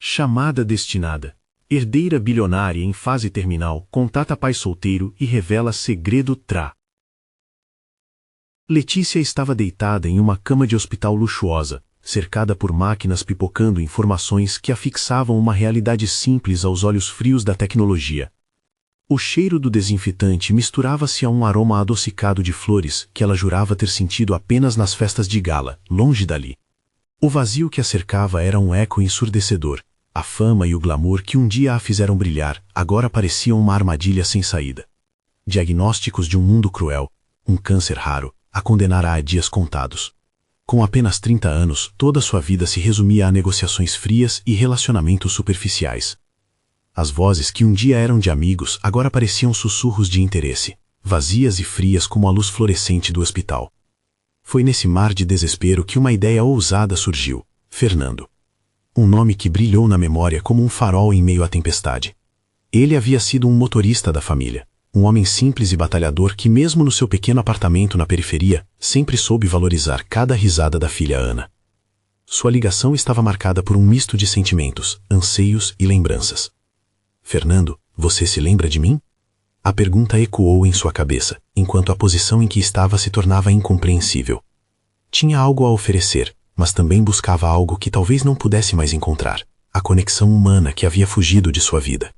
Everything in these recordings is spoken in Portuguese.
Chamada destinada. Herdeira bilionária em fase terminal contata pai solteiro e revela segredo tra. Letícia estava deitada em uma cama de hospital luxuosa, cercada por máquinas pipocando informações que a fixavam uma realidade simples aos olhos frios da tecnologia. O cheiro do desinfetante misturava-se a um aroma adocicado de flores que ela jurava ter sentido apenas nas festas de gala, longe dali. O vazio que a cercava era um eco ensurdecedor. A fama e o glamour que um dia a fizeram brilhar, agora pareciam uma armadilha sem saída. Diagnósticos de um mundo cruel, um câncer raro, a condenará a dias contados. Com apenas 30 anos, toda sua vida se resumia a negociações frias e relacionamentos superficiais. As vozes que um dia eram de amigos agora pareciam sussurros de interesse, vazias e frias como a luz fluorescente do hospital. Foi nesse mar de desespero que uma ideia ousada surgiu: Fernando. Um nome que brilhou na memória como um farol em meio à tempestade. Ele havia sido um motorista da família, um homem simples e batalhador que, mesmo no seu pequeno apartamento na periferia, sempre soube valorizar cada risada da filha Ana. Sua ligação estava marcada por um misto de sentimentos, anseios e lembranças. Fernando, você se lembra de mim? A pergunta ecoou em sua cabeça, enquanto a posição em que estava se tornava incompreensível. Tinha algo a oferecer, mas também buscava algo que talvez não pudesse mais encontrar, a conexão humana que havia fugido de sua vida.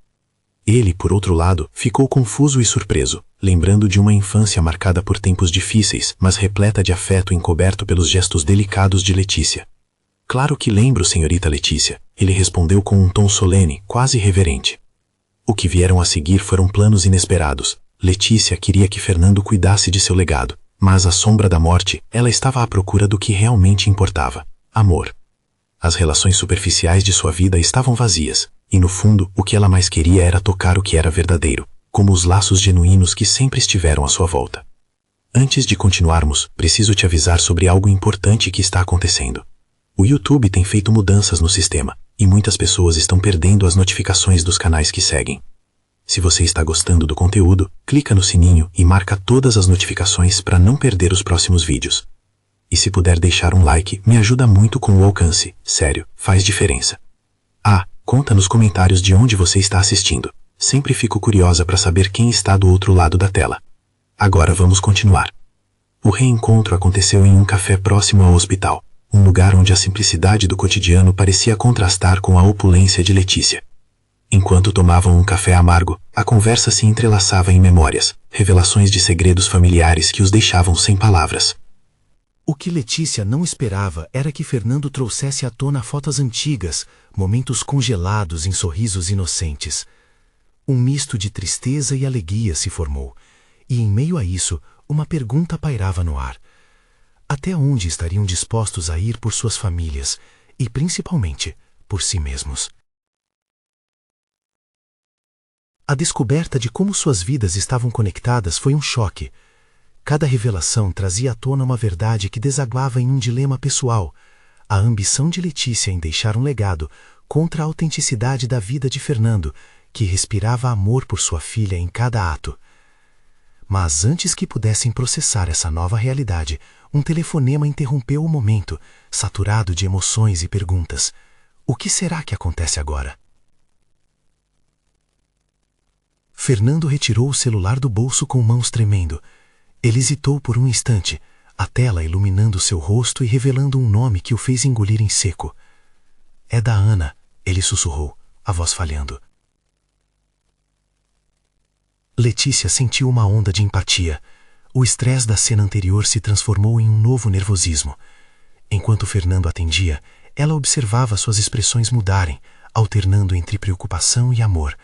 Ele, por outro lado, ficou confuso e surpreso, lembrando de uma infância marcada por tempos difíceis, mas repleta de afeto encoberto pelos gestos delicados de Letícia. Claro que lembro, senhorita Letícia, ele respondeu com um tom solene, quase reverente. O que vieram a seguir foram planos inesperados. Letícia queria que Fernando cuidasse de seu legado, mas à sombra da morte, ela estava à procura do que realmente importava: amor. As relações superficiais de sua vida estavam vazias, e no fundo, o que ela mais queria era tocar o que era verdadeiro, como os laços genuínos que sempre estiveram à sua volta. Antes de continuarmos, preciso te avisar sobre algo importante que está acontecendo. O YouTube tem feito mudanças no sistema, e muitas pessoas estão perdendo as notificações dos canais que seguem. Se você está gostando do conteúdo, clica no sininho e marca todas as notificações para não perder os próximos vídeos. E se puder deixar um like, me ajuda muito com o alcance. Sério, faz diferença. Conta nos comentários de onde você está assistindo. Sempre fico curiosa para saber quem está do outro lado da tela. Agora vamos continuar. O reencontro aconteceu em um café próximo ao hospital, um lugar onde a simplicidade do cotidiano parecia contrastar com a opulência de Letícia. Enquanto tomavam um café amargo, a conversa se entrelaçava em memórias, revelações de segredos familiares que os deixavam sem palavras. O que Letícia não esperava era que Fernando trouxesse à tona fotos antigas, momentos congelados em sorrisos inocentes. Um misto de tristeza e alegria se formou, e em meio a isso, uma pergunta pairava no ar. Até onde estariam dispostos a ir por suas famílias, e principalmente por si mesmos? A descoberta de como suas vidas estavam conectadas foi um choque. Cada revelação trazia à tona uma verdade que desaguava em um dilema pessoal: a ambição de Letícia em deixar um legado contra a autenticidade da vida de Fernando, que respirava amor por sua filha em cada ato. Mas antes que pudessem processar essa nova realidade, um telefonema interrompeu o momento, saturado de emoções e perguntas. O que será que acontece agora? Fernando retirou o celular do bolso com mãos tremendo. Ele hesitou por um instante, a tela iluminando seu rosto e revelando um nome que o fez engolir em seco. É da Ana, ele sussurrou, a voz falhando. Letícia sentiu uma onda de empatia. O estresse da cena anterior se transformou em um novo nervosismo. Enquanto Fernando atendia, ela observava suas expressões mudarem, alternando entre preocupação e amor.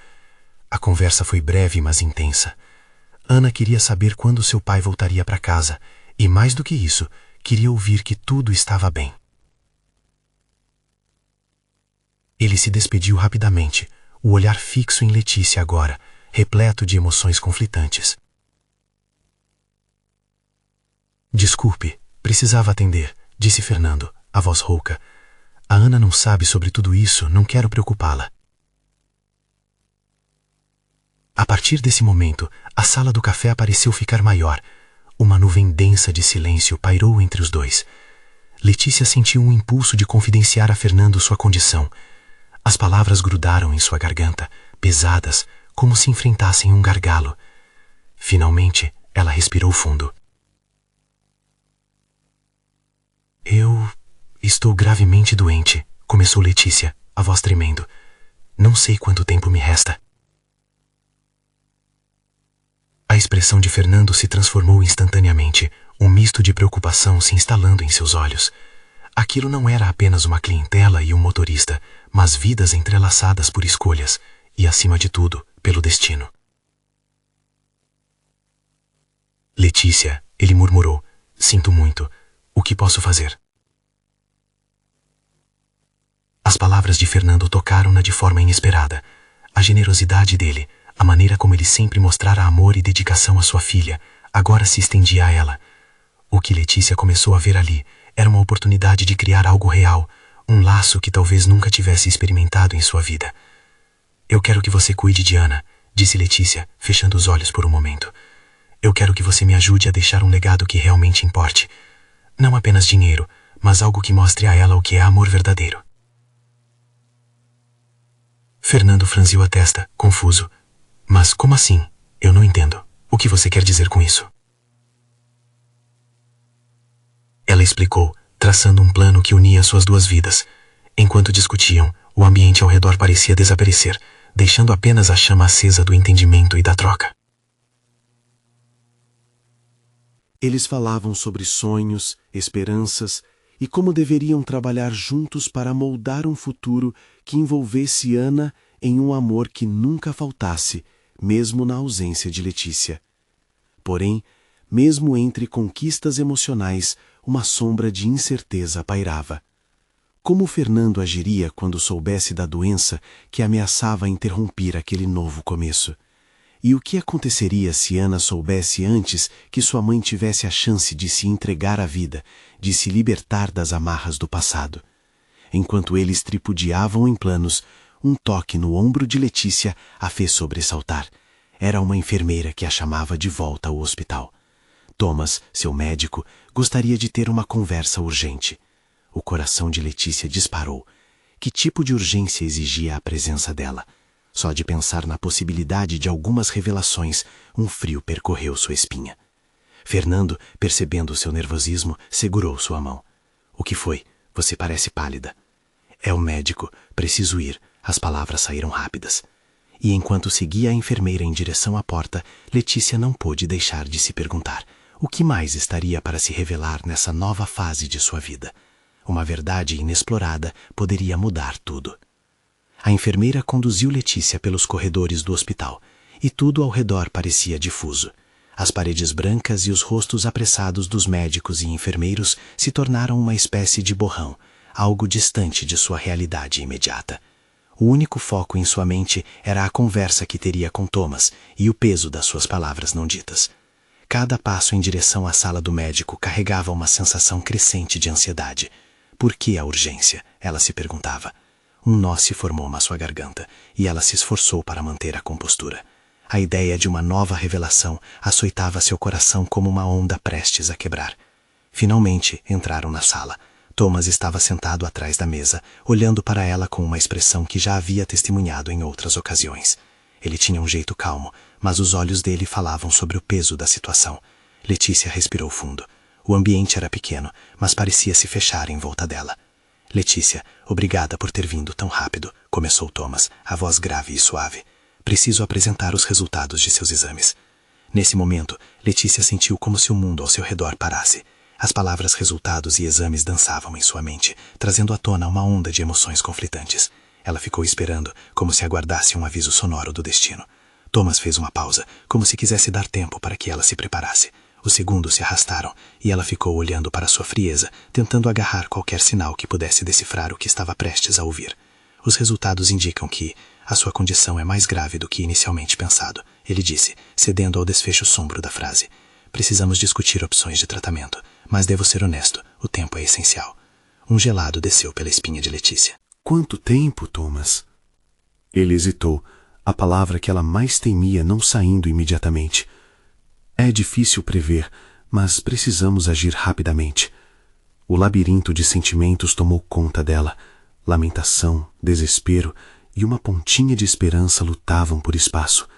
A conversa foi breve, mas intensa. Ana queria saber quando seu pai voltaria para casa, e mais do que isso, queria ouvir que tudo estava bem. Ele se despediu rapidamente, o olhar fixo em Letícia agora, repleto de emoções conflitantes. Desculpe, precisava atender, disse Fernando, a voz rouca. A Ana não sabe sobre tudo isso, não quero preocupá-la. A partir desse momento, a sala do café pareceu ficar maior. Uma nuvem densa de silêncio pairou entre os dois. Letícia sentiu um impulso de confidenciar a Fernando sua condição. As palavras grudaram em sua garganta, pesadas, como se enfrentassem um gargalo. Finalmente, ela respirou fundo. Eu estou gravemente doente, começou Letícia, a voz tremendo. Não sei quanto tempo me resta. A expressão de Fernando se transformou instantaneamente, um misto de preocupação se instalando em seus olhos. Aquilo não era apenas uma clientela e um motorista, mas vidas entrelaçadas por escolhas e, acima de tudo, pelo destino. Letícia, ele murmurou, sinto muito. O que posso fazer? As palavras de Fernando tocaram-na de forma inesperada. A generosidade dele, a maneira como ele sempre mostrara amor e dedicação à sua filha, agora se estendia a ela. O que Letícia começou a ver ali era uma oportunidade de criar algo real, um laço que talvez nunca tivesse experimentado em sua vida. Eu quero que você cuide de Ana, disse Letícia, fechando os olhos por um momento. Eu quero que você me ajude a deixar um legado que realmente importe. Não apenas dinheiro, mas algo que mostre a ela o que é amor verdadeiro. Fernando franziu a testa, confuso. Mas como assim? Eu não entendo. O que você quer dizer com isso? Ela explicou, traçando um plano que unia suas duas vidas. Enquanto discutiam, o ambiente ao redor parecia desaparecer, deixando apenas a chama acesa do entendimento e da troca. Eles falavam sobre sonhos, esperanças e como deveriam trabalhar juntos para moldar um futuro que envolvesse Ana em um amor que nunca faltasse, mesmo na ausência de Letícia. Porém, mesmo entre conquistas emocionais, uma sombra de incerteza pairava. Como Fernando agiria quando soubesse da doença que ameaçava interromper aquele novo começo? E o que aconteceria se Ana soubesse antes que sua mãe tivesse a chance de se entregar à vida, de se libertar das amarras do passado? Enquanto eles tripudiavam em planos, um toque no ombro de Letícia a fez sobressaltar. Era uma enfermeira que a chamava de volta ao hospital. Thomas, seu médico, gostaria de ter uma conversa urgente. O coração de Letícia disparou. Que tipo de urgência exigia a presença dela? Só de pensar na possibilidade de algumas revelações, um frio percorreu sua espinha. Fernando, percebendo seu nervosismo, segurou sua mão. O que foi? Você parece pálida. É o médico. Preciso ir. As palavras saíram rápidas. E enquanto seguia a enfermeira em direção à porta, Letícia não pôde deixar de se perguntar o que mais estaria para se revelar nessa nova fase de sua vida. Uma verdade inexplorada poderia mudar tudo. A enfermeira conduziu Letícia pelos corredores do hospital, e tudo ao redor parecia difuso. As paredes brancas e os rostos apressados dos médicos e enfermeiros se tornaram uma espécie de borrão, algo distante de sua realidade imediata. O único foco em sua mente era a conversa que teria com Thomas e o peso das suas palavras não ditas. Cada passo em direção à sala do médico carregava uma sensação crescente de ansiedade. Por que a urgência? Ela se perguntava. Um nó se formou na sua garganta e ela se esforçou para manter a compostura. A ideia de uma nova revelação açoitava seu coração como uma onda prestes a quebrar. Finalmente entraram na sala. Thomas estava sentado atrás da mesa, olhando para ela com uma expressão que já havia testemunhado em outras ocasiões. Ele tinha um jeito calmo, mas os olhos dele falavam sobre o peso da situação. Letícia respirou fundo. O ambiente era pequeno, mas parecia se fechar em volta dela. Letícia, obrigada por ter vindo tão rápido, começou Thomas, a voz grave e suave. Preciso apresentar os resultados de seus exames. Nesse momento, Letícia sentiu como se o mundo ao seu redor parasse. As palavras resultados e exames dançavam em sua mente, trazendo à tona uma onda de emoções conflitantes. Ela ficou esperando, como se aguardasse um aviso sonoro do destino. Thomas fez uma pausa, como se quisesse dar tempo para que ela se preparasse. Os segundos se arrastaram, e ela ficou olhando para sua frieza, tentando agarrar qualquer sinal que pudesse decifrar o que estava prestes a ouvir. Os resultados indicam que a sua condição é mais grave do que inicialmente pensado, ele disse, cedendo ao desfecho sombro da frase. Precisamos discutir opções de tratamento, mas devo ser honesto, o tempo é essencial. Um gelado desceu pela espinha de Letícia. Quanto tempo, Thomas? Ele hesitou, a palavra que ela mais temia não saindo imediatamente. É difícil prever, mas precisamos agir rapidamente. O labirinto de sentimentos tomou conta dela. Lamentação, desespero e uma pontinha de esperança lutavam por espaço.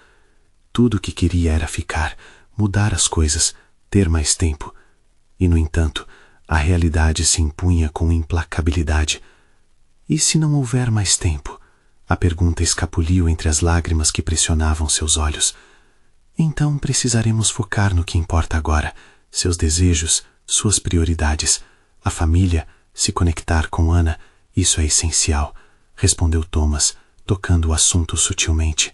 Tudo o que queria era ficar, mudar as coisas, ter mais tempo. E, no entanto, a realidade se impunha com implacabilidade. E se não houver mais tempo? A pergunta escapuliu entre as lágrimas que pressionavam seus olhos. Então precisaremos focar no que importa agora, seus desejos, suas prioridades. A família, se conectar com Ana, isso é essencial, respondeu Thomas, tocando o assunto sutilmente.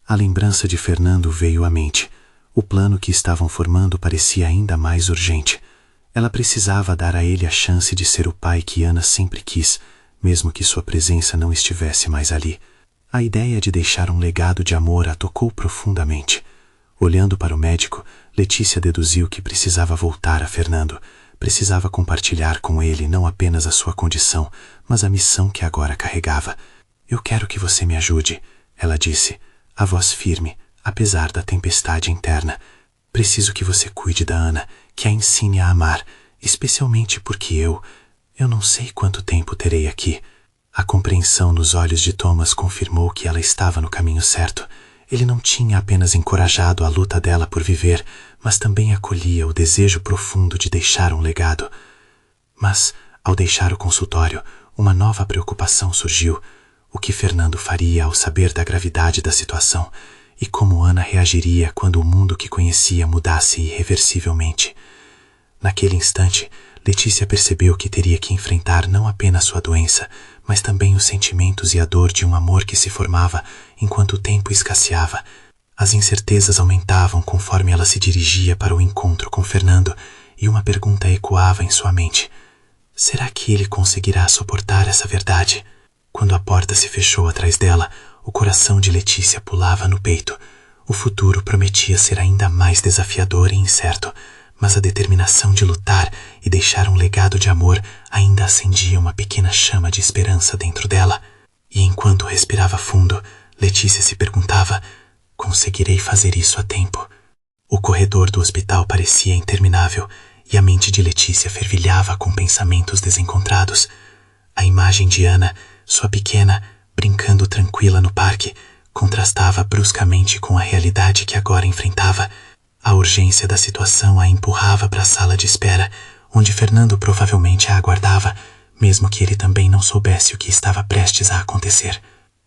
A lembrança de Fernando veio à mente. O plano que estavam formando parecia ainda mais urgente. Ela precisava dar a ele a chance de ser o pai que Ana sempre quis, mesmo que sua presença não estivesse mais ali. A ideia de deixar um legado de amor a tocou profundamente. Olhando para o médico, Letícia deduziu que precisava voltar a Fernando. Precisava compartilhar com ele não apenas a sua condição, mas a missão que agora carregava. Eu quero que você me ajude, ela disse, a voz firme, apesar da tempestade interna. Preciso que você cuide da Ana, que a ensine a amar, especialmente porque eu não sei quanto tempo terei aqui. A compreensão nos olhos de Thomas confirmou que ela estava no caminho certo. Ele não tinha apenas encorajado a luta dela por viver, mas também acolhia o desejo profundo de deixar um legado. Mas, ao deixar o consultório, uma nova preocupação surgiu. O que Fernando faria ao saber da gravidade da situação e como Ana reagiria quando o mundo que conhecia mudasse irreversivelmente. Naquele instante, Letícia percebeu que teria que enfrentar não apenas sua doença, mas também os sentimentos e a dor de um amor que se formava enquanto o tempo escasseava. As incertezas aumentavam conforme ela se dirigia para o encontro com Fernando, e uma pergunta ecoava em sua mente. Será que ele conseguirá suportar essa verdade? Quando a porta se fechou atrás dela, o coração de Letícia pulava no peito. O futuro prometia ser ainda mais desafiador e incerto, mas a determinação de lutar e deixar um legado de amor ainda acendia uma pequena chama de esperança dentro dela. E enquanto respirava fundo, Letícia se perguntava: conseguirei fazer isso a tempo? O corredor do hospital parecia interminável, e a mente de Letícia fervilhava com pensamentos desencontrados. A imagem de Ana, sua pequena, brincando tranquila no parque, contrastava bruscamente com a realidade que agora enfrentava. A urgência da situação a empurrava para a sala de espera, onde Fernando provavelmente a aguardava, mesmo que ele também não soubesse o que estava prestes a acontecer.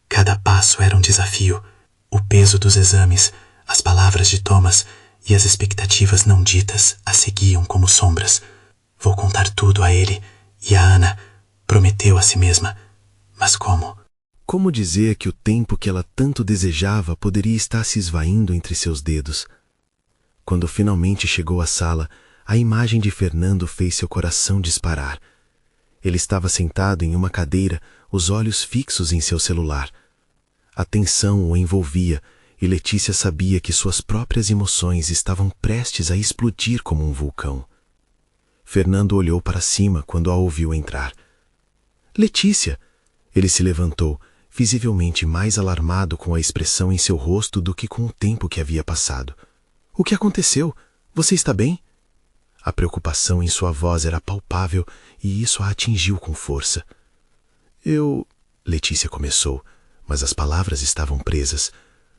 Cada passo era um desafio. O peso dos exames, as palavras de Thomas e as expectativas não ditas a seguiam como sombras. Vou contar tudo a ele e a Ana, prometeu a si mesma. Mas como? Como dizer que o tempo que ela tanto desejava poderia estar se esvaindo entre seus dedos? Quando finalmente chegou à sala, a imagem de Fernando fez seu coração disparar. Ele estava sentado em uma cadeira, os olhos fixos em seu celular. A tensão o envolvia, e Letícia sabia que suas próprias emoções estavam prestes a explodir como um vulcão. Fernando olhou para cima quando a ouviu entrar. Letícia! Ele se levantou, visivelmente mais alarmado com a expressão em seu rosto do que com o tempo que havia passado. O que aconteceu? Você está bem? A preocupação em sua voz era palpável e isso a atingiu com força. Letícia começou, mas as palavras estavam presas.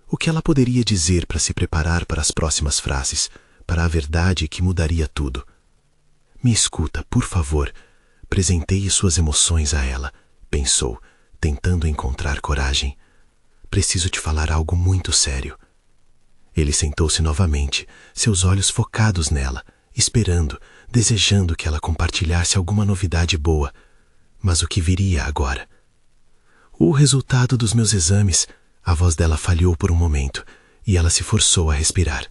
O que ela poderia dizer para se preparar para as próximas frases, para a verdade que mudaria tudo? Me escuta, por favor. Presenteie suas emoções a ela, pensou, tentando encontrar coragem. Preciso te falar algo muito sério. Ele sentou-se novamente, seus olhos focados nela, esperando, desejando que ela compartilhasse alguma novidade boa. Mas o que viria agora? O resultado dos meus exames. A voz dela falhou por um momento, e ela se forçou a respirar.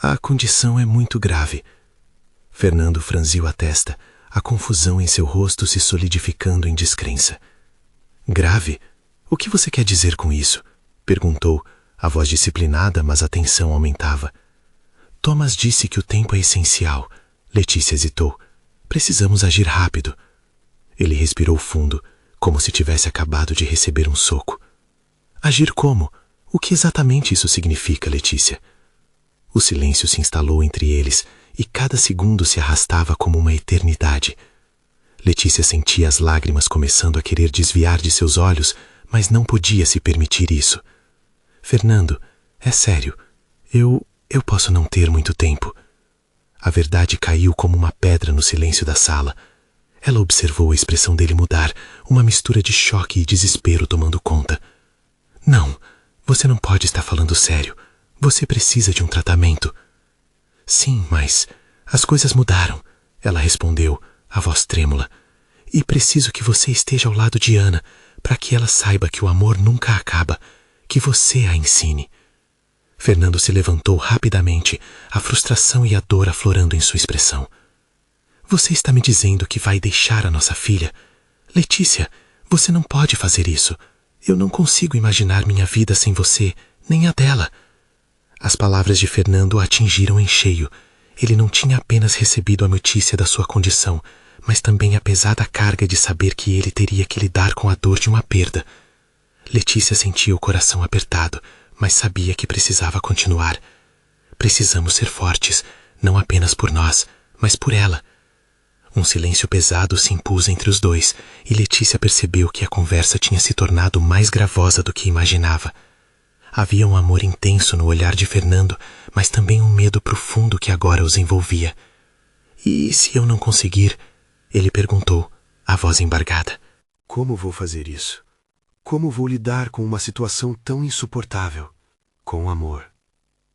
A condição é muito grave. Fernando franziu a testa, a confusão em seu rosto se solidificando em descrença. Grave? O que você quer dizer com isso? Perguntou, a voz disciplinada, mas a tensão aumentava. Thomas disse que o tempo é essencial. Letícia hesitou. Precisamos agir rápido. Ele respirou fundo, como se tivesse acabado de receber um soco. Agir como? O que exatamente isso significa, Letícia? O silêncio se instalou entre eles, e cada segundo se arrastava como uma eternidade. Letícia sentia as lágrimas começando a querer desviar de seus olhos, mas não podia se permitir isso. Fernando, é sério, eu posso não ter muito tempo. A verdade caiu como uma pedra no silêncio da sala. Ela observou a expressão dele mudar, uma mistura de choque e desespero tomando conta. Não, você não pode estar falando sério. Você precisa de um tratamento. Sim, mas as coisas mudaram, ela respondeu, a voz trêmula. E preciso que você esteja ao lado de Ana, para que ela saiba que o amor nunca acaba, que você a ensine. Fernando se levantou rapidamente, a frustração e a dor aflorando em sua expressão. Você está me dizendo que vai deixar a nossa filha? Letícia, você não pode fazer isso. Eu não consigo imaginar minha vida sem você, nem a dela. As palavras de Fernando a atingiram em cheio. Ele não tinha apenas recebido a notícia da sua condição, mas também a pesada carga de saber que ele teria que lidar com a dor de uma perda. Letícia sentia o coração apertado, mas sabia que precisava continuar. Precisamos ser fortes, não apenas por nós, mas por ela. Um silêncio pesado se impôs entre os dois, e Letícia percebeu que a conversa tinha se tornado mais gravosa do que imaginava. Havia um amor intenso no olhar de Fernando, mas também um medo profundo que agora os envolvia. E se eu não conseguir? Ele perguntou, a voz embargada. Como vou fazer isso? Como vou lidar com uma situação tão insuportável? Com amor.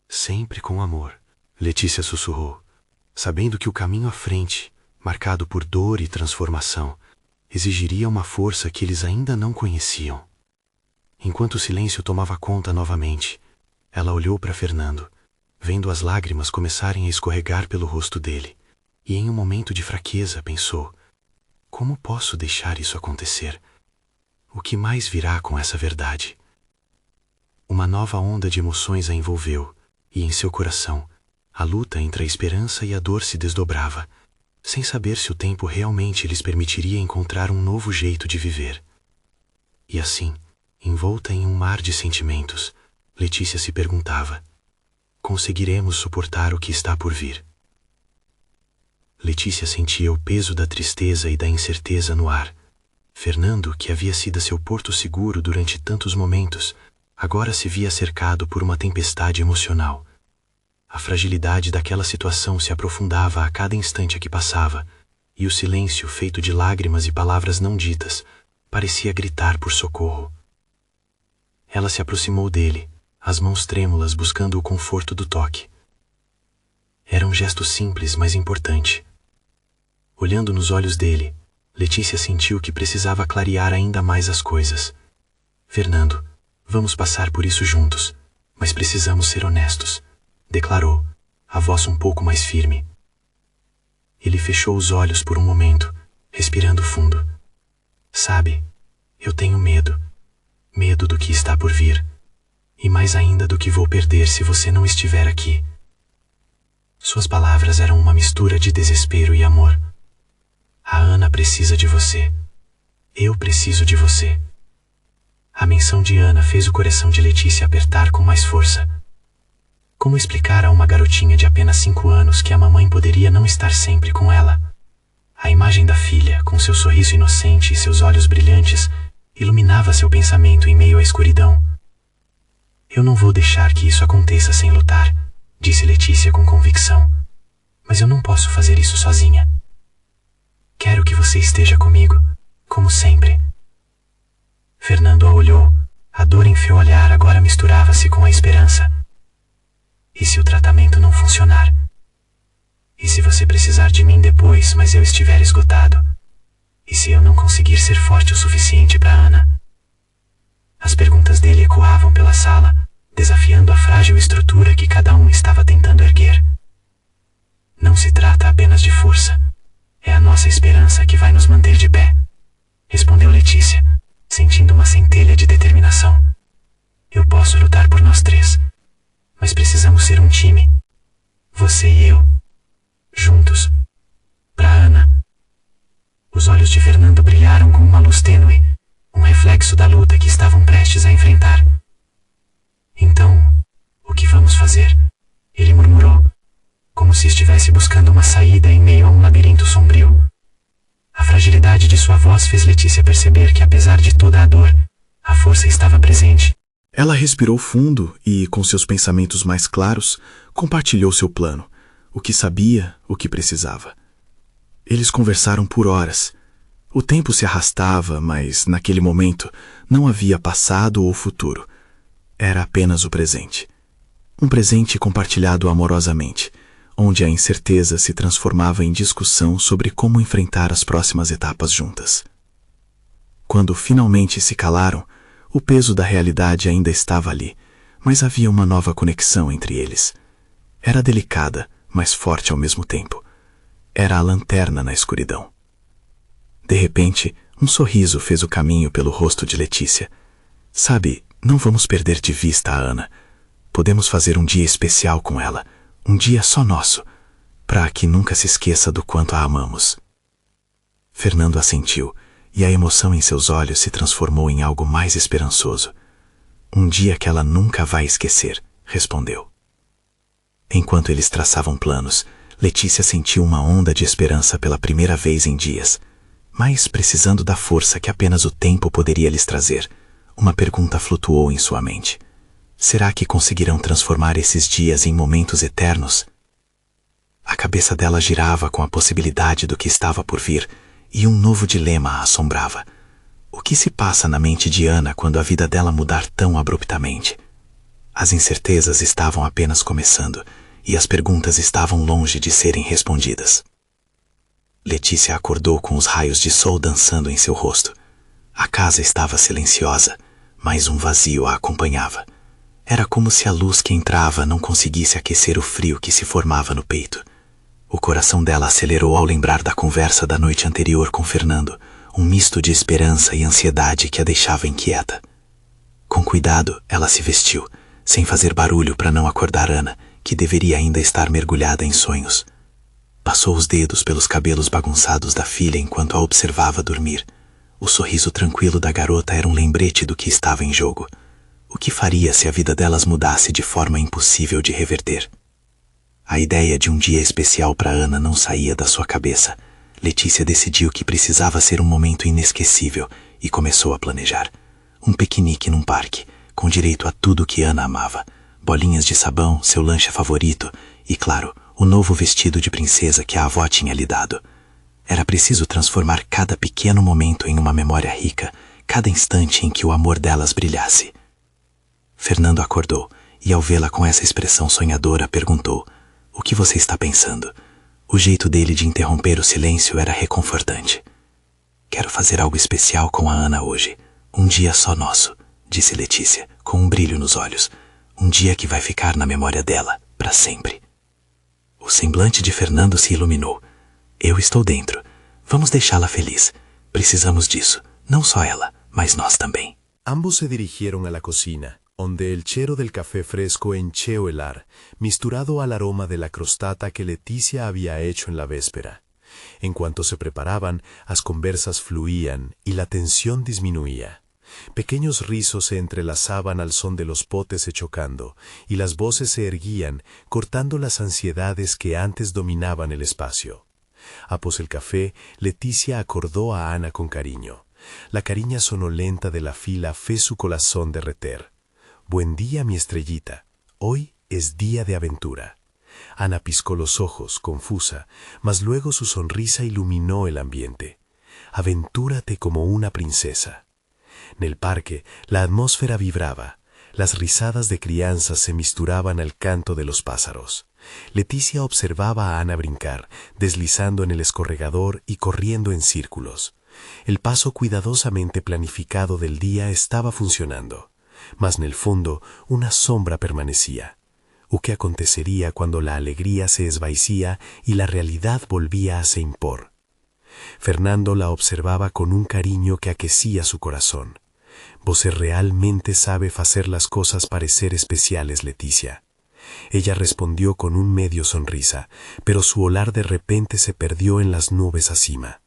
Sempre com amor. Letícia sussurrou, sabendo que o caminho à frente, marcado por dor e transformação, exigiria uma força que eles ainda não conheciam. Enquanto o silêncio tomava conta novamente, ela olhou para Fernando, vendo as lágrimas começarem a escorregar pelo rosto dele, e em um momento de fraqueza pensou, como posso deixar isso acontecer? O que mais virá com essa verdade? Uma nova onda de emoções a envolveu, e em seu coração, a luta entre a esperança e a dor se desdobrava, sem saber se o tempo realmente lhes permitiria encontrar um novo jeito de viver. E assim, envolta em um mar de sentimentos, Letícia se perguntava, conseguiremos suportar o que está por vir? Letícia sentia o peso da tristeza e da incerteza no ar. Fernando, que havia sido seu porto seguro durante tantos momentos, agora se via cercado por uma tempestade emocional. A fragilidade daquela situação se aprofundava a cada instante que passava, e o silêncio, feito de lágrimas e palavras não ditas, parecia gritar por socorro. Ela se aproximou dele, as mãos trêmulas buscando o conforto do toque. Era um gesto simples, mas importante. Olhando nos olhos dele, Letícia sentiu que precisava clarear ainda mais as coisas. Fernando, vamos passar por isso juntos, mas precisamos ser honestos, declarou, a voz um pouco mais firme. Ele fechou os olhos por um momento, respirando fundo. Sabe, eu tenho medo. Medo do que está por vir. E mais ainda do que vou perder se você não estiver aqui. Suas palavras eram uma mistura de desespero e amor. A Ana precisa de você. Eu preciso de você. A menção de Ana fez o coração de Letícia apertar com mais força. Como explicar a uma garotinha de apenas 5 anos que a mamãe poderia não estar sempre com ela? A imagem da filha, com seu sorriso inocente e seus olhos brilhantes, iluminava seu pensamento em meio à escuridão. Eu não vou deixar que isso aconteça sem lutar, disse Letícia com convicção. Mas eu não posso fazer isso sozinha. Quero que você esteja comigo, como sempre. Fernando a olhou. A dor em seu olhar agora misturava-se com a esperança. E se o tratamento não funcionar? E se você precisar de mim depois, mas eu estiver esgotado? E se eu não conseguir ser forte o suficiente para Ana? As perguntas dele ecoavam pela sala, desafiando a frágil estrutura que cada um estava tentando erguer. Não se trata apenas de força. É a nossa esperança que vai nos manter de pé, respondeu Letícia, sentindo uma centelha de determinação. Eu posso lutar por nós 3, mas precisamos ser um time. Você e eu. Juntos. Pra Ana. Os olhos de Fernando brilharam com uma luz tênue, um reflexo da luta que estavam prestes a enfrentar. Então, o que vamos fazer? Ele murmurou, como se estivesse buscando uma saída em meio a um labirinto sombrio. A fragilidade de sua voz fez Letícia perceber que, apesar de toda a dor, a força estava presente. Ela respirou fundo e, com seus pensamentos mais claros, compartilhou seu plano, o que sabia, o que precisava. Eles conversaram por horas. O tempo se arrastava, mas, naquele momento, não havia passado ou futuro. Era apenas o presente. Um presente compartilhado amorosamente, onde a incerteza se transformava em discussão sobre como enfrentar as próximas etapas juntas. Quando finalmente se calaram, o peso da realidade ainda estava ali, mas havia uma nova conexão entre eles. Era delicada, mas forte ao mesmo tempo. Era a lanterna na escuridão. De repente, um sorriso fez o caminho pelo rosto de Letícia. Sabe, não vamos perder de vista a Ana. Podemos fazer um dia especial com ela, um dia só nosso, para que nunca se esqueça do quanto a amamos. Fernando assentiu, e a emoção em seus olhos se transformou em algo mais esperançoso. Um dia que ela nunca vai esquecer, respondeu. Enquanto eles traçavam planos, Letícia sentiu uma onda de esperança pela primeira vez em dias, mas precisando da força que apenas o tempo poderia lhes trazer. Uma pergunta flutuou em sua mente. Será que conseguirão transformar esses dias em momentos eternos? A cabeça dela girava com a possibilidade do que estava por vir, e um novo dilema a assombrava. O que se passa na mente de Ana quando a vida dela mudar tão abruptamente? As incertezas estavam apenas começando, e as perguntas estavam longe de serem respondidas. Letícia acordou com os raios de sol dançando em seu rosto. A casa estava silenciosa, mas um vazio a acompanhava. Era como se a luz que entrava não conseguisse aquecer o frio que se formava no peito. O coração dela acelerou ao lembrar da conversa da noite anterior com Fernando, um misto de esperança e ansiedade que a deixava inquieta. Com cuidado, ela se vestiu, sem fazer barulho para não acordar Ana, que deveria ainda estar mergulhada em sonhos. Passou os dedos pelos cabelos bagunçados da filha enquanto a observava dormir. O sorriso tranquilo da garota era um lembrete do que estava em jogo. O que faria se a vida delas mudasse de forma impossível de reverter? A ideia de um dia especial para Ana não saía da sua cabeça. Letícia decidiu que precisava ser um momento inesquecível e começou a planejar. Um piquenique num parque, com direito a tudo que Ana amava. Bolinhas de sabão, seu lanche favorito e, claro, o novo vestido de princesa que a avó tinha lhe dado. Era preciso transformar cada pequeno momento em uma memória rica, cada instante em que o amor delas brilhasse. Fernando acordou e, ao vê-la com essa expressão sonhadora, perguntou: "O que você está pensando?" O jeito dele de interromper o silêncio era reconfortante. "Quero fazer algo especial com a Ana hoje. Um dia só nosso", disse Letícia, com um brilho nos olhos. "Um dia que vai ficar na memória dela, para sempre." O semblante de Fernando se iluminou. "Eu estou dentro. Vamos deixá-la feliz. Precisamos disso. Não só ela, mas nós também." Ambos se dirigieron a la cocina, donde el chero del café fresco hencheó el ar, misturado al aroma de la crostata que Leticia había hecho en la véspera. En cuanto se preparaban, las conversas fluían y la tensión disminuía. Pequeños rizos se entrelazaban al son de los potes chocando, y las voces se erguían, cortando las ansiedades que antes dominaban el espacio. Após el café, Leticia acordó a Ana con cariño. La cariña sonolenta de la fila fez su corazón derreter. «Buen día, mi estrellita. Hoy es día de aventura». Ana piscó los ojos, confusa, mas luego su sonrisa iluminó el ambiente. «Aventúrate como una princesa». En el parque, la atmósfera vibraba. Las risadas de crianzas se misturaban al canto de los pájaros. Leticia observaba a Ana brincar, deslizando en el escorregador y corriendo en círculos. El paso cuidadosamente planificado del día estaba funcionando, mas en el fondo una sombra permanecía. ¿Qué acontecería cuando la alegría se esvaecía y la realidad volvía a se impor? Fernando la observaba con un cariño que aquecía su corazón. «Você realmente sabe hacer las cosas parecer especiales, Leticia». Ella respondió con un medio sonrisa, pero su olar de repente se perdió en las nubes acima.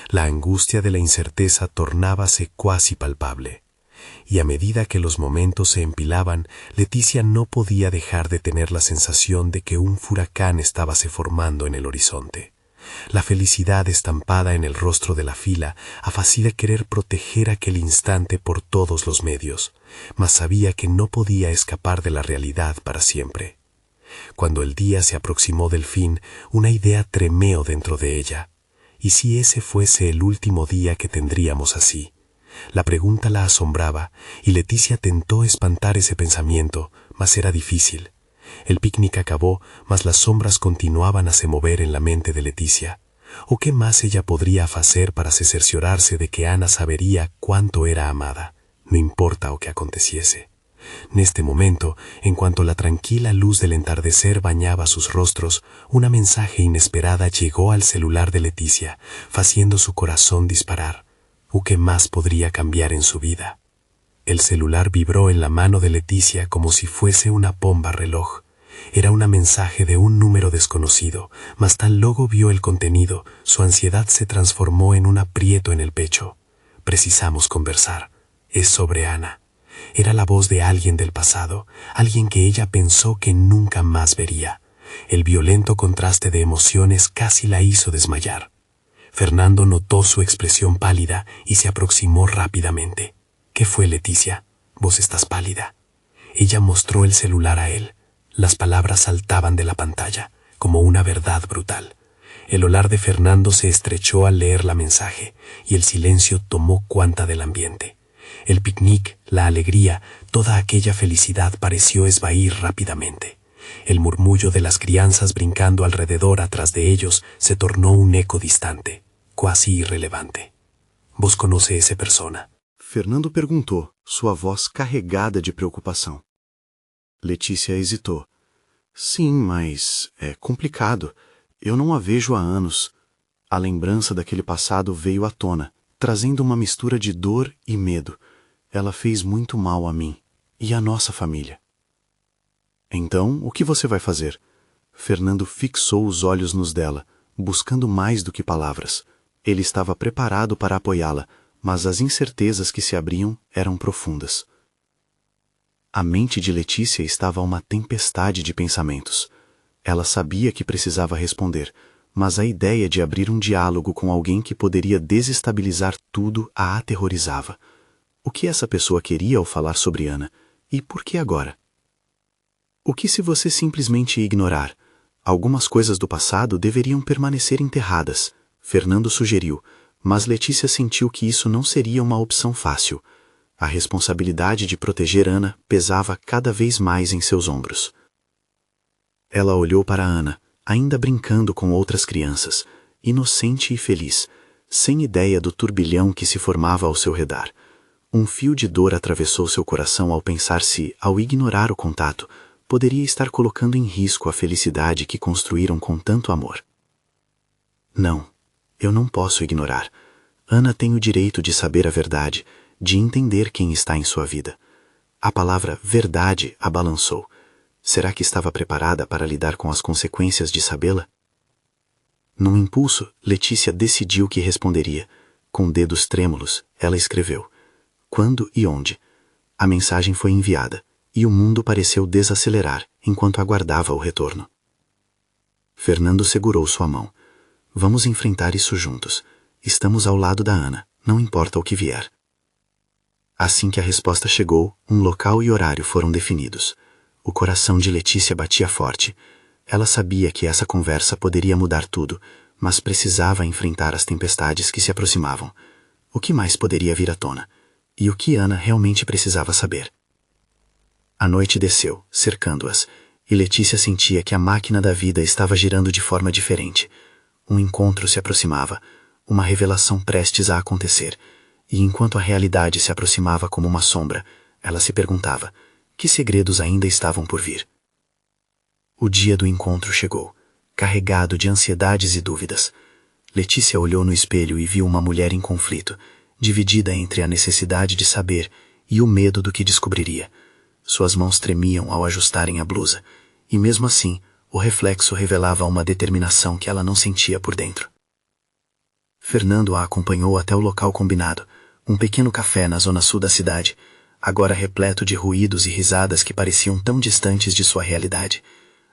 La angustia de la incerteza tornábase cuasi palpable. Y a medida que los momentos se empilaban, Leticia no podía dejar de tener la sensación de que un furacán estaba se formando en el horizonte. La felicidad estampada en el rostro de la fila hacía querer proteger aquel instante por todos los medios, mas sabía que no podía escapar de la realidad para siempre. Cuando el día se aproximó del fin, una idea tremeó dentro de ella. ¿Y si ese fuese el último día que tendríamos así? La pregunta la asombraba, y Leticia tentó espantar ese pensamiento, mas era difícil. El picnic acabó, mas las sombras continuaban a se mover en la mente de Leticia. ¿O qué más ella podría hacer para se cerciorarse de que Ana sabería cuánto era amada, no importa o que aconteciese? En este momento, en cuanto la tranquila luz del entardecer bañaba sus rostros, una mensaje inesperada llegó al celular de Leticia, haciendo su corazón disparar. ¿O qué más podría cambiar en su vida? El celular vibró en la mano de Leticia como si fuese una bomba reloj. Era un mensaje de un número desconocido, mas tan luego vio el contenido, su ansiedad se transformó en un aprieto en el pecho. Precisamos conversar. Es sobre Ana. Era la voz de alguien del pasado, alguien que ella pensó que nunca más vería. El violento contraste de emociones casi la hizo desmayar. Fernando notó su expresión pálida y se aproximó rápidamente. ¿Qué fue, Leticia? Vos estás pálida. Ella mostró el celular a él. Las palabras saltaban de la pantalla, como una verdad brutal. El olar de Fernando se estrechó al leer la mensaje, y el silencio tomó cuenta del ambiente. El picnic, la alegría, toda aquella felicidad pareció esvair rápidamente. El murmullo de las crianzas brincando alrededor atrás de ellos se tornó un eco distante, quase irrelevante. ¿Vos conoce esa persona? Fernando perguntou, sua voz carregada de preocupação. Letícia hesitou. Sim, mas é complicado. Eu não a vejo há anos. A lembrança daquele passado veio à tona, trazendo uma mistura de dor e medo. Ela fez muito mal a mim e à nossa família. Então, o que você vai fazer? Fernando fixou os olhos nos dela, buscando mais do que palavras. Ele estava preparado para apoiá-la, mas as incertezas que se abriam eram profundas. A mente de Letícia estava uma tempestade de pensamentos. Ela sabia que precisava responder, mas a ideia de abrir um diálogo com alguém que poderia desestabilizar tudo a aterrorizava. O que essa pessoa queria ao falar sobre Ana? E por que agora? O que se você simplesmente ignorar? Algumas coisas do passado deveriam permanecer enterradas, Fernando sugeriu, mas Letícia sentiu que isso não seria uma opção fácil. A responsabilidade de proteger Ana pesava cada vez mais em seus ombros. Ela olhou para Ana, ainda brincando com outras crianças, inocente e feliz, sem ideia do turbilhão que se formava ao seu redor. Um fio de dor atravessou seu coração ao pensar se, ao ignorar o contato, poderia estar colocando em risco a felicidade que construíram com tanto amor. Não, eu não posso ignorar. Ana tem o direito de saber a verdade, de entender quem está em sua vida. A palavra verdade a balançou. Será que estava preparada para lidar com as consequências de sabê-la? Num impulso, Letícia decidiu que responderia. Com dedos trêmulos, ela escreveu: quando e onde. A mensagem foi enviada, e o mundo pareceu desacelerar enquanto aguardava o retorno. Fernando segurou sua mão. Vamos enfrentar isso juntos. Estamos ao lado da Ana, não importa o que vier. Assim que a resposta chegou, um local e horário foram definidos. O coração de Letícia batia forte. Ela sabia que essa conversa poderia mudar tudo, mas precisava enfrentar as tempestades que se aproximavam. O que mais poderia vir à tona? E o que Ana realmente precisava saber? A noite desceu, cercando-as, e Letícia sentia que a máquina da vida estava girando de forma diferente. Um encontro se aproximava, uma revelação prestes a acontecer, e enquanto a realidade se aproximava como uma sombra, ela se perguntava: que segredos ainda estavam por vir? O dia do encontro chegou, carregado de ansiedades e dúvidas. Letícia olhou no espelho e viu uma mulher em conflito, dividida entre a necessidade de saber e o medo do que descobriria. Suas mãos tremiam ao ajustarem a blusa, e mesmo assim, o reflexo revelava uma determinação que ela não sentia por dentro. Fernando a acompanhou até o local combinado, um pequeno café na zona sul da cidade, agora repleto de ruídos e risadas que pareciam tão distantes de sua realidade.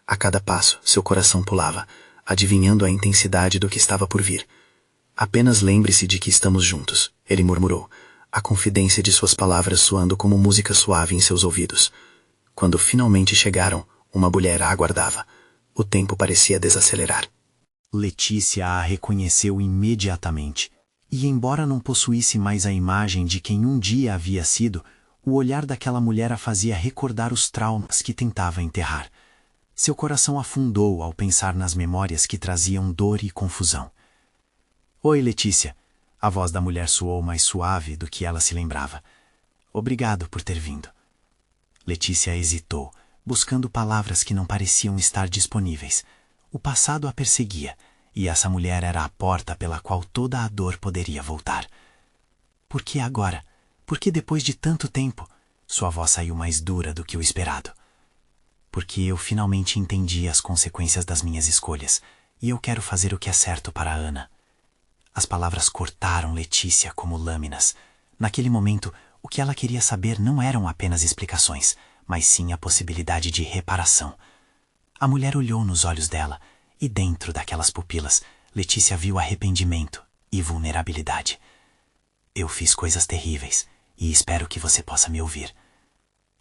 A cada passo, seu coração pulava. adivinhando a intensidade do que estava por vir. Apenas lembre-se de que estamos juntos, ele murmurou, a confidência de suas palavras soando como música suave em seus ouvidos. Quando finalmente chegaram, uma mulher a aguardava. O tempo parecia desacelerar. Letícia a reconheceu imediatamente, e embora não possuísse mais a imagem de quem um dia havia sido, o olhar daquela mulher a fazia recordar os traumas que tentava enterrar. Seu coração afundou ao pensar nas memórias que traziam dor e confusão. Oi, Letícia. A voz da mulher soou mais suave do que ela se lembrava. Obrigado por ter vindo. Letícia hesitou, buscando palavras que não pareciam estar disponíveis. O passado a perseguia, e essa mulher era a porta pela qual toda a dor poderia voltar. Por que agora? Por que depois de tanto tempo? Sua voz saiu mais dura do que o esperado. Porque eu finalmente entendi as consequências das minhas escolhas, e eu quero fazer o que é certo para Ana. As palavras cortaram Letícia como lâminas. Naquele momento, o que ela queria saber não eram apenas explicações, mas sim a possibilidade de reparação. A mulher olhou nos olhos dela, e dentro daquelas pupilas, Letícia viu arrependimento e vulnerabilidade. Eu fiz coisas terríveis, e espero que você possa me ouvir.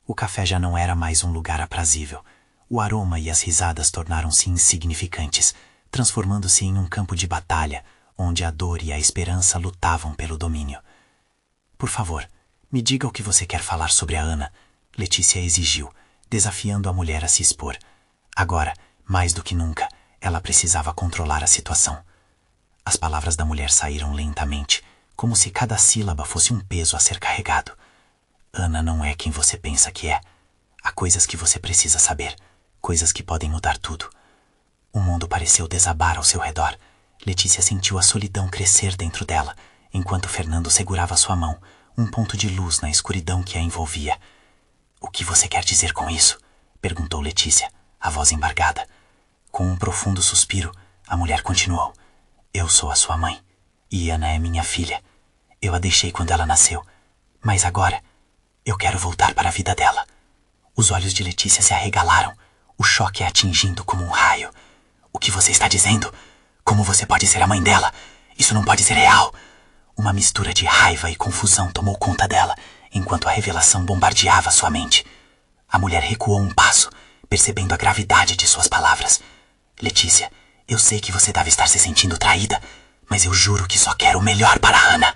O café já não era mais um lugar aprazível. O aroma e as risadas tornaram-se insignificantes, transformando-se em um campo de batalha, onde a dor e a esperança lutavam pelo domínio. Por favor, me diga o que você quer falar sobre a Ana, Letícia exigiu, desafiando a mulher a se expor. Agora, mais do que nunca, ela precisava controlar a situação. As palavras da mulher saíram lentamente, como se cada sílaba fosse um peso a ser carregado. Ana não é quem você pensa que é. Há coisas que você precisa saber, coisas que podem mudar tudo. O mundo pareceu desabar ao seu redor. Letícia sentiu a solidão crescer dentro dela, enquanto Fernando segurava sua mão, um ponto de luz na escuridão que a envolvia. O que você quer dizer com isso? Perguntou Letícia, a voz embargada. Com um profundo suspiro, a mulher continuou. Eu sou a sua mãe, e Ana é minha filha. Eu a deixei quando ela nasceu, mas agora eu quero voltar para a vida dela. Os olhos de Letícia se arregalaram, o choque a atingindo como um raio. O que você está dizendo? Como você pode ser a mãe dela? Isso não pode ser real. Uma mistura de raiva e confusão tomou conta dela, enquanto a revelação bombardeava sua mente. A mulher recuou um passo, percebendo a gravidade de suas palavras. Letícia, eu sei que você deve estar se sentindo traída, mas eu juro que só quero o melhor para Ana.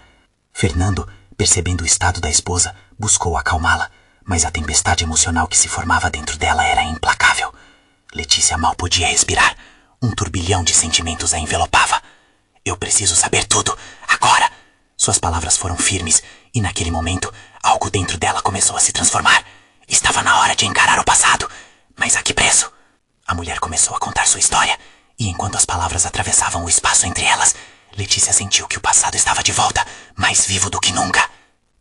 Fernando, percebendo o estado da esposa, buscou acalmá-la, mas a tempestade emocional que se formava dentro dela era implacável. Letícia mal podia respirar. Um turbilhão de sentimentos a envelopava. Eu preciso saber tudo, agora! Suas palavras foram firmes, e naquele momento, algo dentro dela começou a se transformar. Estava na hora de encarar o passado, mas a que preço? A mulher começou a contar sua história, e enquanto as palavras atravessavam o espaço entre elas, Letícia sentiu que o passado estava de volta, mais vivo do que nunca.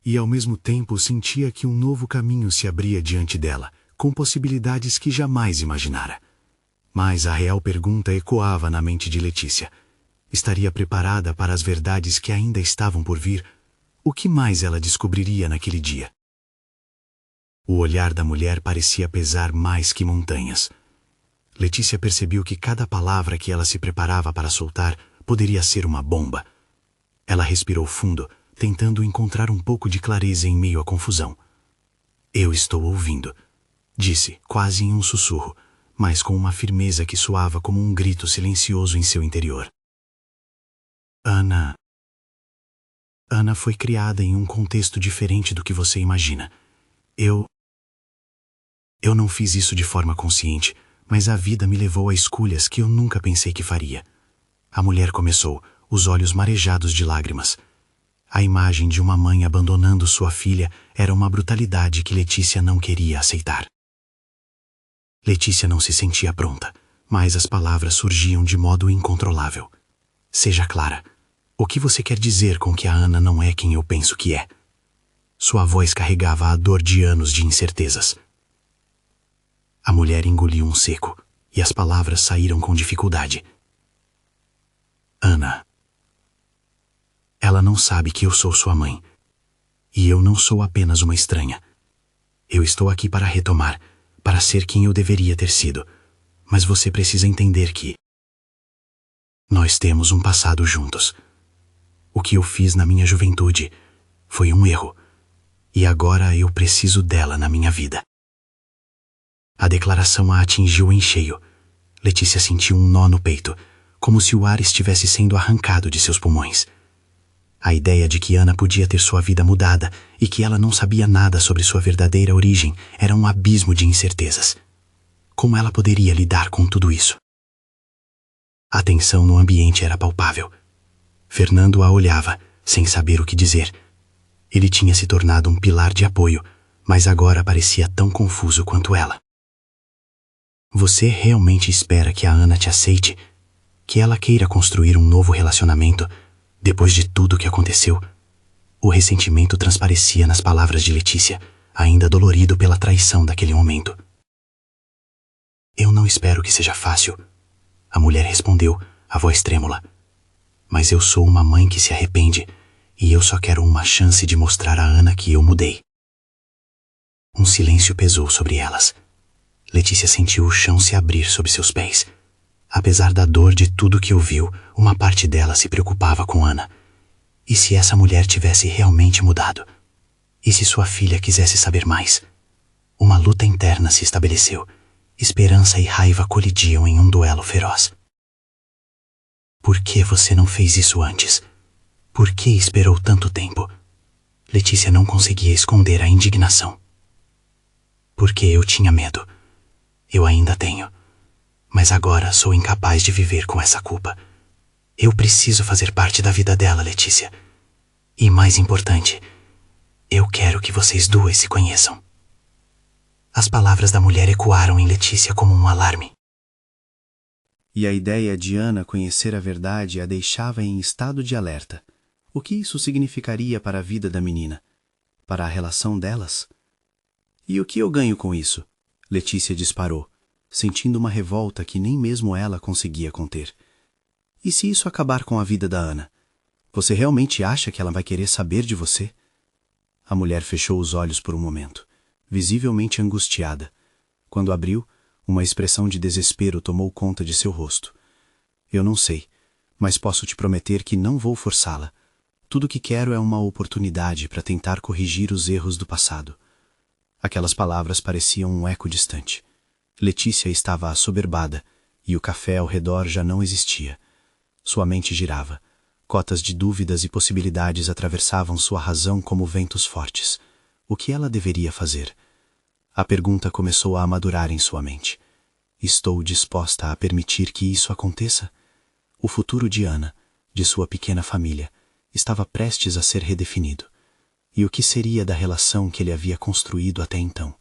E ao mesmo tempo sentia que um novo caminho se abria diante dela, com possibilidades que jamais imaginara. Mas a real pergunta ecoava na mente de Letícia. Estaria preparada para as verdades que ainda estavam por vir? O que mais ela descobriria naquele dia? O olhar da mulher parecia pesar mais que montanhas. Letícia percebeu que cada palavra que ela se preparava para soltar poderia ser uma bomba. Ela respirou fundo, tentando encontrar um pouco de clareza em meio à confusão. Eu estou ouvindo, disse, quase em um sussurro, mas com uma firmeza que soava como um grito silencioso em seu interior. Ana foi criada em um contexto diferente do que você imagina. Eu não fiz isso de forma consciente, mas a vida me levou a escolhas que eu nunca pensei que faria. A mulher começou, os olhos marejados de lágrimas. A imagem de uma mãe abandonando sua filha era uma brutalidade que Letícia não queria aceitar. Letícia não se sentia pronta, mas as palavras surgiam de modo incontrolável. Seja clara. O que você quer dizer com que a Ana não é quem eu penso que é? Sua voz carregava a dor de anos de incertezas. A mulher engoliu um seco, e as palavras saíram com dificuldade. Ana. Ela não sabe que eu sou sua mãe. E eu não sou apenas uma estranha. Eu estou aqui para retomar, para ser quem eu deveria ter sido. Mas você precisa entender que Nós temos um passado juntos. O que eu fiz na minha juventude foi um erro, e agora eu preciso dela na minha vida. A declaração a atingiu em cheio. Letícia sentiu um nó no peito, como se o ar estivesse sendo arrancado de seus pulmões. A ideia de que Ana podia ter sua vida mudada e que ela não sabia nada sobre sua verdadeira origem era um abismo de incertezas. Como ela poderia lidar com tudo isso? A tensão no ambiente era palpável. Fernando a olhava, sem saber o que dizer. Ele tinha se tornado um pilar de apoio, mas agora parecia tão confuso quanto ela. Você realmente espera que a Ana te aceite? Que ela queira construir um novo relacionamento depois de tudo o que aconteceu? O ressentimento transparecia nas palavras de Letícia, ainda dolorido pela traição daquele momento. Eu não espero que seja fácil, a mulher respondeu, a voz trêmula. Mas eu sou uma mãe que se arrepende, e eu só quero uma chance de mostrar a Ana que eu mudei. Um silêncio pesou sobre elas. Letícia sentiu o chão se abrir sob seus pés. Apesar da dor de tudo que ouviu, uma parte dela se preocupava com Ana. E se essa mulher tivesse realmente mudado? E se sua filha quisesse saber mais? Uma luta interna se estabeleceu. Esperança e raiva colidiam em um duelo feroz. Por que você não fez isso antes? Por que esperou tanto tempo? Letícia não conseguia esconder a indignação. Porque eu tinha medo. Eu ainda tenho. Mas agora sou incapaz de viver com essa culpa. Eu preciso fazer parte da vida dela, Letícia. E mais importante, eu quero que vocês duas se conheçam. As palavras da mulher ecoaram em Letícia como um alarme. E a ideia de Ana conhecer a verdade a deixava em estado de alerta. O que isso significaria para a vida da menina? Para a relação delas? E o que eu ganho com isso? Letícia disparou, sentindo uma revolta que nem mesmo ela conseguia conter. E se isso acabar com a vida da Ana? Você realmente acha que ela vai querer saber de você? A mulher fechou os olhos por um momento, visivelmente angustiada. Quando abriu, uma expressão de desespero tomou conta de seu rosto. Eu não sei, mas posso te prometer que não vou forçá-la. Tudo o que quero é uma oportunidade para tentar corrigir os erros do passado. Aquelas palavras pareciam um eco distante. Letícia estava assoberbada, e o café ao redor já não existia. Sua mente girava. Cotas de dúvidas e possibilidades atravessavam sua razão como ventos fortes. O que ela deveria fazer? A pergunta começou a amadurar em sua mente. Estou disposta a permitir que isso aconteça? O futuro de Ana, de sua pequena família, estava prestes a ser redefinido. E o que seria da relação que ele havia construído até então?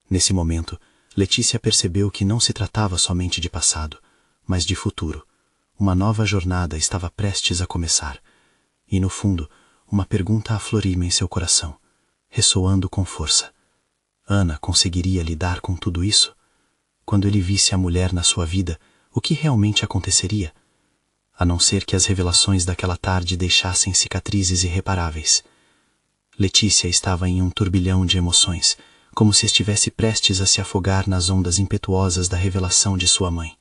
Nesse momento, Letícia percebeu que não se tratava somente de passado, mas de futuro. Uma nova jornada estava prestes a começar. E, no fundo, uma pergunta aflorima em seu coração, ressoando com força. Ana conseguiria lidar com tudo isso? Quando ele visse a mulher na sua vida, o que realmente aconteceria? A não ser que as revelações daquela tarde deixassem cicatrizes irreparáveis. Letícia estava em um turbilhão de emoções, como se estivesse prestes a se afogar nas ondas impetuosas da revelação de sua mãe.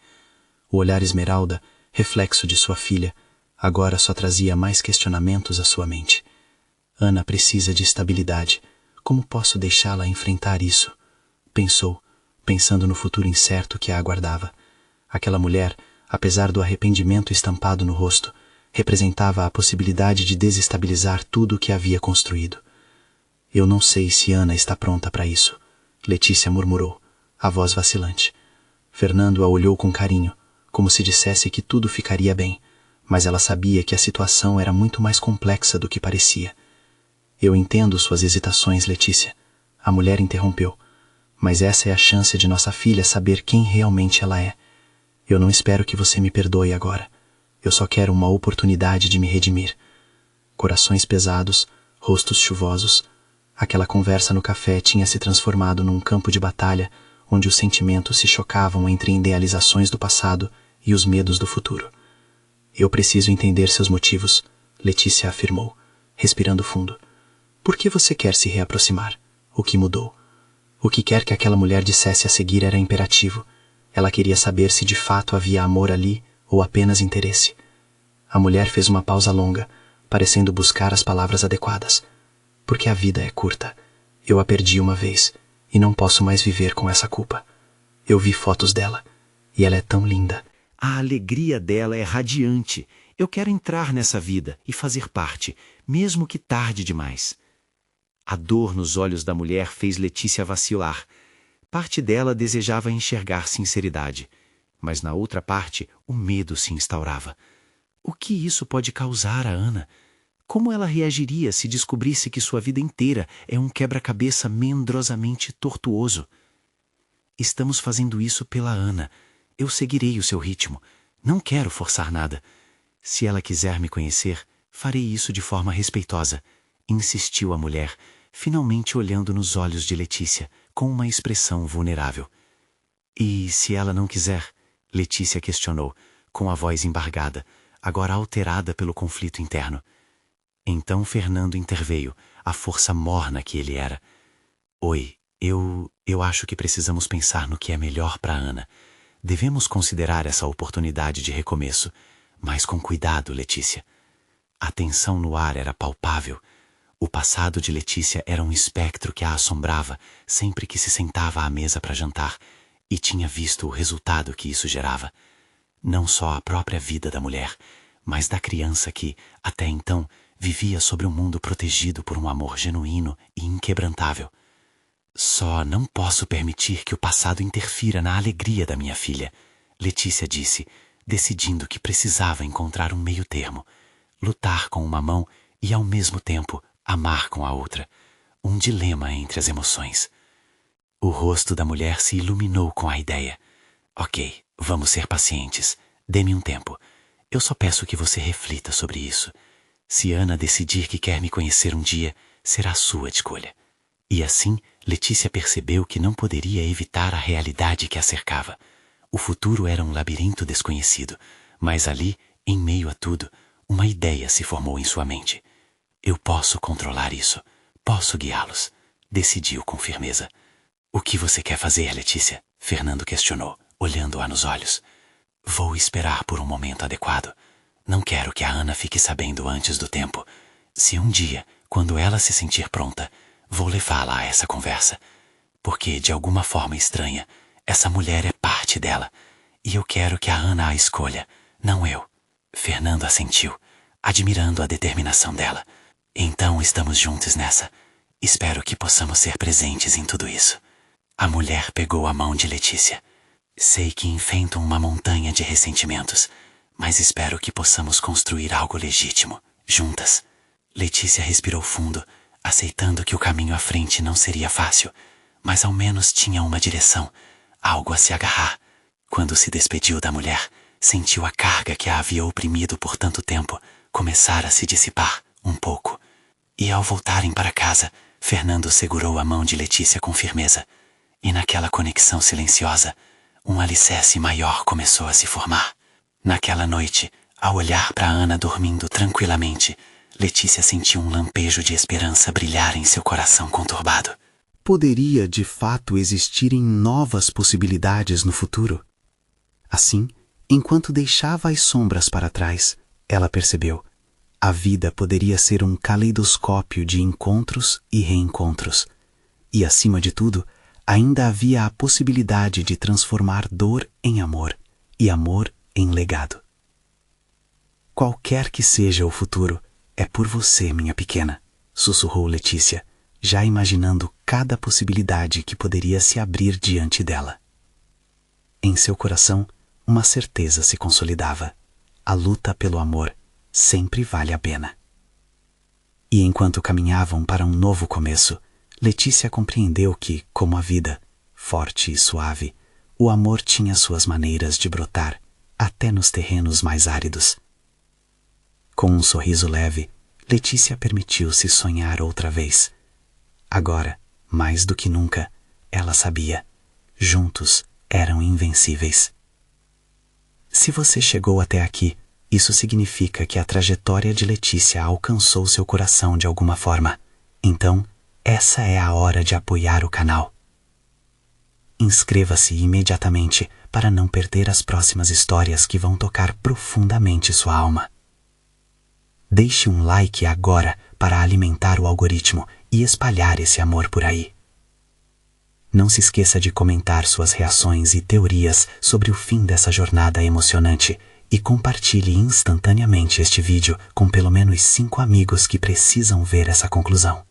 O olhar esmeralda, reflexo de sua filha, agora só trazia mais questionamentos à sua mente. Ana precisa de estabilidade. Como posso deixá-la enfrentar isso? Pensou, pensando no futuro incerto que a aguardava. Aquela mulher, apesar do arrependimento estampado no rosto, representava a possibilidade de desestabilizar tudo o que havia construído. Eu não sei se Ana está pronta para isso, Letícia murmurou, a voz vacilante. Fernando a olhou com carinho, como se dissesse que tudo ficaria bem, mas ela sabia que a situação era muito mais complexa do que parecia. Eu entendo suas hesitações, Letícia. A mulher interrompeu. Mas essa é a chance de nossa filha saber quem realmente ela é. Eu não espero que você me perdoe agora. Eu só quero uma oportunidade de me redimir. Corações pesados, rostos chuvosos. Aquela conversa no café tinha se transformado num campo de batalha, onde os sentimentos se chocavam entre idealizações do passado e os medos do futuro. Eu preciso entender seus motivos, Letícia afirmou, respirando fundo. Por que você quer se reaproximar? O que mudou? O que quer que aquela mulher dissesse a seguir era imperativo. Ela queria saber se de fato havia amor ali ou apenas interesse? A mulher fez uma pausa longa, parecendo buscar as palavras adequadas. Porque a vida é curta. Eu a perdi uma vez, e não posso mais viver com essa culpa. Eu vi fotos dela, e ela é tão linda. A alegria dela é radiante. Eu quero entrar nessa vida e fazer parte, mesmo que tarde demais. A dor nos olhos da mulher fez Letícia vacilar. Parte dela desejava enxergar sinceridade, mas na outra parte o medo se instaurava. O que isso pode causar a Ana? Como ela reagiria se descobrisse que sua vida inteira é um quebra-cabeça mendrosamente tortuoso? Estamos fazendo isso pela Ana. Eu seguirei o seu ritmo. Não quero forçar nada. Se ela quiser me conhecer, farei isso de forma respeitosa, insistiu a mulher, finalmente olhando nos olhos de Letícia, com uma expressão vulnerável. E se ela não quiser? Letícia questionou, com a voz embargada, agora alterada pelo conflito interno. Então Fernando interveio, a força morna que ele era. Oi, eu acho que precisamos pensar no que é melhor para Ana. Devemos considerar essa oportunidade de recomeço, mas com cuidado, Letícia. A tensão no ar era palpável. O passado de Letícia era um espectro que a assombrava sempre que se sentava à mesa para jantar, e tinha visto o resultado que isso gerava. Não só a própria vida da mulher, mas da criança que, até então, vivia sobre um mundo protegido por um amor genuíno e inquebrantável. Só não posso permitir que o passado interfira na alegria da minha filha, Letícia disse, decidindo que precisava encontrar um meio-termo, lutar com uma mão e, ao mesmo tempo, amar com a outra, um dilema entre as emoções. O rosto da mulher se iluminou com a ideia. Ok, vamos ser pacientes. Dê-me um tempo. Eu só peço que você reflita sobre isso. Se Ana decidir que quer me conhecer um dia, será sua escolha. E assim, Letícia percebeu que não poderia evitar a realidade que a cercava. O futuro era um labirinto desconhecido, mas ali, em meio a tudo, uma ideia se formou em sua mente. Eu posso controlar isso. Posso guiá-los. Decidiu com firmeza. O que você quer fazer, Letícia? Fernando questionou, olhando-a nos olhos. Vou esperar por um momento adequado. Não quero que a Ana fique sabendo antes do tempo. Se um dia, quando ela se sentir pronta, vou levá-la a essa conversa. Porque, de alguma forma estranha, essa mulher é parte dela. E eu quero que a Ana a escolha, não eu. Fernando assentiu, admirando a determinação dela. Então estamos juntos nessa. Espero que possamos ser presentes em tudo isso. A mulher pegou a mão de Letícia. Sei que enfrentam uma montanha de ressentimentos, mas espero que possamos construir algo legítimo, juntas. Letícia respirou fundo, aceitando que o caminho à frente não seria fácil, mas ao menos tinha uma direção, algo a se agarrar. Quando se despediu da mulher, sentiu a carga que a havia oprimido por tanto tempo começar a se dissipar um pouco. E ao voltarem para casa, Fernando segurou a mão de Letícia com firmeza. E naquela conexão silenciosa, um alicerce maior começou a se formar. Naquela noite, ao olhar para Ana dormindo tranquilamente, Letícia sentiu um lampejo de esperança brilhar em seu coração conturbado. Poderia, de fato, existirem novas possibilidades no futuro? Assim, enquanto deixava as sombras para trás, ela percebeu. A vida poderia ser um caleidoscópio de encontros e reencontros. E, acima de tudo, ainda havia a possibilidade de transformar dor em amor e amor em legado. Qualquer que seja o futuro, é por você, minha pequena, sussurrou Letícia, já imaginando cada possibilidade que poderia se abrir diante dela. Em seu coração, uma certeza se consolidava. A luta pelo amor sempre vale a pena. E enquanto caminhavam para um novo começo, Letícia compreendeu que, como a vida, forte e suave, o amor tinha suas maneiras de brotar, até nos terrenos mais áridos. Com um sorriso leve, Letícia permitiu-se sonhar outra vez. Agora, mais do que nunca, ela sabia, juntos eram invencíveis. Se você chegou até aqui, isso significa que a trajetória de Letícia alcançou seu coração de alguma forma. Então, essa é a hora de apoiar o canal. Inscreva-se imediatamente para não perder as próximas histórias que vão tocar profundamente sua alma. Deixe um like agora para alimentar o algoritmo e espalhar esse amor por aí. Não se esqueça de comentar suas reações e teorias sobre o fim dessa jornada emocionante e compartilhe instantaneamente este vídeo com pelo menos 5 amigos que precisam ver essa conclusão.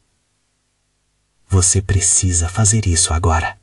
Você precisa fazer isso agora.